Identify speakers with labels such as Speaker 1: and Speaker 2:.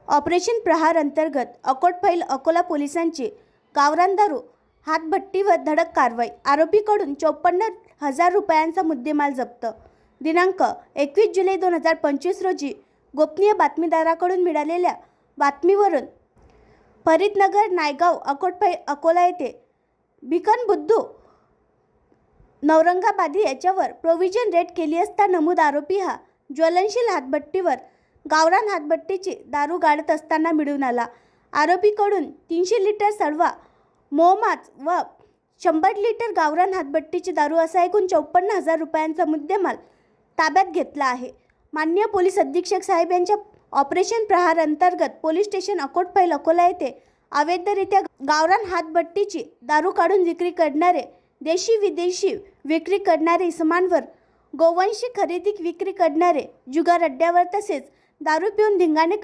Speaker 1: Operation प्रहार अंतर्गत अकोटफैल अकोला पोलिसांची गावरान दारू हातभट्टीवर धडक कारवाई. आरोपीकडून 54,000 रुपयांचा मुद्देमाल जप्त. दिनांक 21 जुलै 2025 रोजी गोपनीय बातमीदाराकडून मिळालेल्या बातमीवरून फरीदनगर नायगाव अकोटफैल अकोला येथे भिकन बुद्धू नौरंगाबादी याच्यावर प्रोव्हिजन रेड केली असता नमूद आरोपी हा ज्वलनशील हातभट्टीवर गावरान हातभट्टीची दारू गाळत असताना मिळून आला. आरोपीकडून 300 लिटर सडवा मोहमाच व 100 लिटर गावरान हातभट्टीची दारू असा एकूण 54,000 रुपयांचा मुद्देमाल ताब्यात घेतला आहे. माननीय पोलीस अधीक्षक साहेब यांच्या ऑपरेशन प्रहार अंतर्गत पोलीस स्टेशन अकोटफैल अकोला येथे अवैधरित्या गावरान हातभट्टीची दारू काढून विक्री करणारे, देशी विदेशी विक्री करणारे इसमांवर, गोवंशी खरेदी विक्री करणारे, जुगार अड्ड्यावर तसेच दारू पिऊन धिंगाणे